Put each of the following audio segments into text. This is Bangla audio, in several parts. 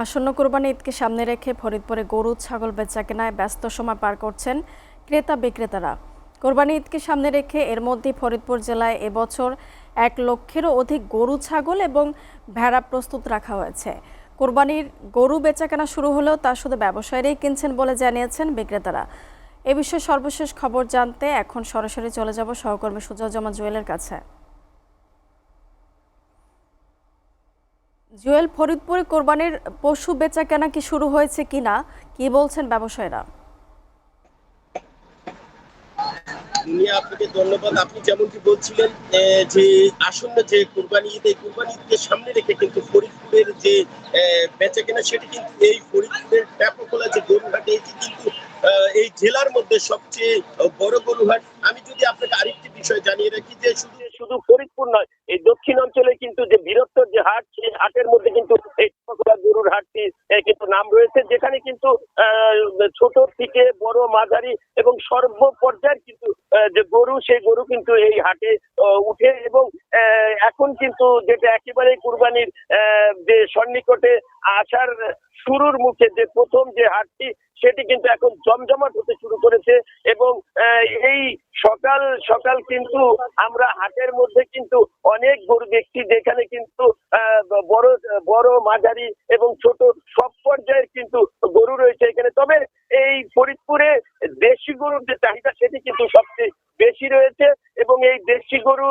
আসন্ন কোরবানি ঈদকে সামনে রেখে ফরিদপুরে গরু ছাগল বেচাকেনায় ব্যস্ত সময় পার করছেন ক্রেতা বিক্রেতারা। কোরবানি ঈদকে সামনে রেখে এর মধ্যে ফরিদপুর জেলায় এবছর 1 লক্ষেরও অধিক গরু ছাগল এবং ভেড়া প্রস্তুত রাখা হয়েছে। কোরবানির গরু বেচাকেনা শুরু হলেও তা শুধু ব্যবসায়ীরাই কিনছেন বলে জানিয়েছেন বিক্রেতারা। এ বিষয়ে সর্বশেষ খবর জানতে এখন সরাসরি চলে যাব সহকর্মী সুজাউজ্জামান জুয়েলের কাছে। জুয়েল, ফরিদপুরে কোরবানির পশু বেচাকেনা কি শুরু হয়েছে কিনা, কি বলছেন ব্যবসায়ীরা? আপনাকে ধন্যবাদ। আপনি যেমনটি বলছিলেন যে আসন্ন যে কুরবানি ঈদ, এই কুরবানি ঈদকে সামনে রেখে কিন্তু ফরিদপুরের যে বেচাকেনা সেটি কিন্তু এই ফরিদপুরের ব্যাপকলা যে গরুহাট, এটি কিন্তু এই জেলার মধ্যে সবচেয়ে বড় গরুহাট। আমি যদি আপনাকে আরেকটি বিষয় জানিয়ে রাখি যে শুধু শুধু ফরিদপুর নয়, এই দক্ষিণ অঞ্চলে কিন্তু যে বৃহত্তর যে হাট, সেই হাটের মধ্যে কিন্তু এই গরুর হাটটি কিন্তু নাম রয়েছে, যেখানে কিন্তু ছোট থেকে বড়, মাঝারি এবং সর্বপর্যায়ের কিন্তু যে গরু, সেই গরু কিন্তু এই হাটে উঠে। এবং এখন কিন্তু যেটা একেবারে কুরবানির যে সন্নিকটে আসার শুরুর মুখে যে প্রথম যে হাটটি, সেটি কিন্তু এখন জমজমাট হতে শুরু করেছে। এবং এই সকাল সকাল কিন্তু আমরা হাটের মধ্যে কিন্তু অনেক গরু দেখছি, যেখানে কিন্তু বড় বড়, মাঝারি এবং ছোট সব পর্যায়ের কিন্তু গরু রয়েছে এখানে। তবে এই ফরিদপুরে দেশি গরুর যে চাহিদা, সেটি কিন্তু সবচেয়ে বেশি রয়েছে। এবং এই দেশি গরু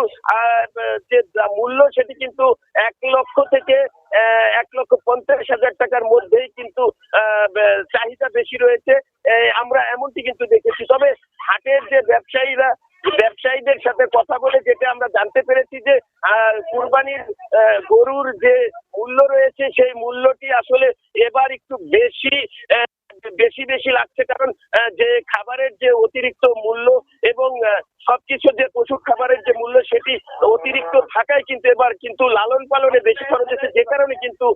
যে মূল্য, সেটি কিন্তু 1 লক্ষ থেকে 1,50,000 টাকার মধ্যেই কিন্তু চাহিদা বেশি রয়েছে। আমরা এমনটি কিন্তু দেখেছি। তবে হাটের যে ব্যবসায়ীদের সাথে কথা বলে যেটা আমরা জানতে পেরেছি যে কুরবানির গরুর যে মূল্য রয়েছে, সেই মূল্যটি আসলে এবার একটু বেশি লাগছে। কারণ যে খাবারের যে অতিরিক্ত মূল্য এবং সবকিছু যে পশু খাবারের যে মূল্য, সেটি অতিরিক্ত থাকায় কিন্তু এবার কিন্তু লালন পালনে বেশি খরচ হচ্ছে, যে কারণে কিন্তু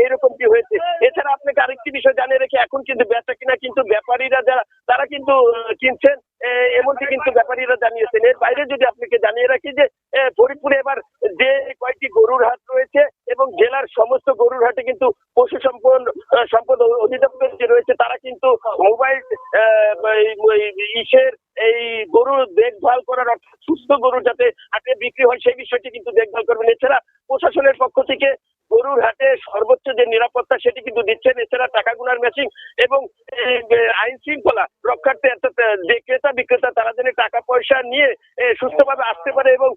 এরকমটি হয়েছে। এছাড়া আপনাকে আরেকটি বিষয় জানিয়ে রেখে, এখন কিন্তু বেচা কিনা কিন্তু ব্যাপারীরা যারা, তারা কিন্তু কিনছেন, এমনটি কিন্তু ব্যাপারীরা জানিয়েছেন। এর বাইরে যদি আপনাকে জানিয়ে রাখি যে ফরিদপুরে এবার যে কয়েকটি গরুর হাট রয়েছে এবং জেলার সমস্ত গরুর হাটে কিন্তু পশু সম্পদ অধিদপ্তর যে রয়েছে, তারা কিন্তু মোবাইল ইসের এই গরুর দেখভাল করার, অর্থাৎ সুস্থ গরু যাতে হাটে বিক্রি হয়, সেই বিষয়টি কিন্তু দেখভাল করবেন। এছাড়া প্রশাসনের পক্ষ থেকে গরুর হাটে সর্বোচ্চ যে নিরাপত্তা, সেটি কিন্তু দিচ্ছেন। এছাড়া টাকা গুনার মেশিন এবং আইন শৃঙ্খলা রক্ষার্থে যে ক্রেতা বিক্রেতা, তারা যেন টাকা পয়সা নিয়ে সুস্থভাবে আসতে পারে এবং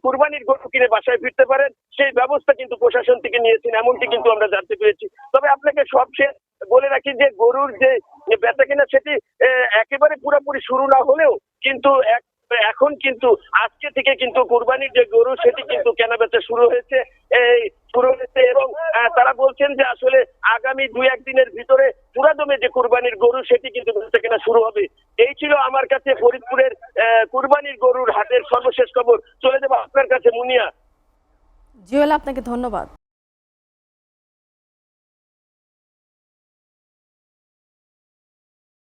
কুরবানির গরু কিনে বাসায় ফিরতে পারেন, সেই ব্যবস্থা কিন্তু প্রশাসন থেকে নিয়েছেন, এমনটি কিন্তু আমরা জানতে পেরেছি। তবে আপনাকে সবশেষ বলে রাখি যে গরুর যে বেচাকেনা, সেটি একেবারে পুরোপুরি শুরু না হলেও কিন্তু এখন কিন্তু আজকে থেকে কিন্তু কুরবানির যে গরু, সেটি কিন্তু কেনাবেচা শুরু হয়েছে। এবং তারা বলছেন যে আসলে আগামী 2-1 দিনের ভিতরে পুরাদমে যে কুরবানির গরু, সেটি কিন্তু বেচাকেনা শুরু হবে। এই ছিল আমার কাছে ফরিদপুরের কুরবানির গরুর হাটের সর্বশেষ খবর। চলে যাবো আপনার কাছে মুনিয়া। জুয়েল, আপনাকে ধন্যবাদ।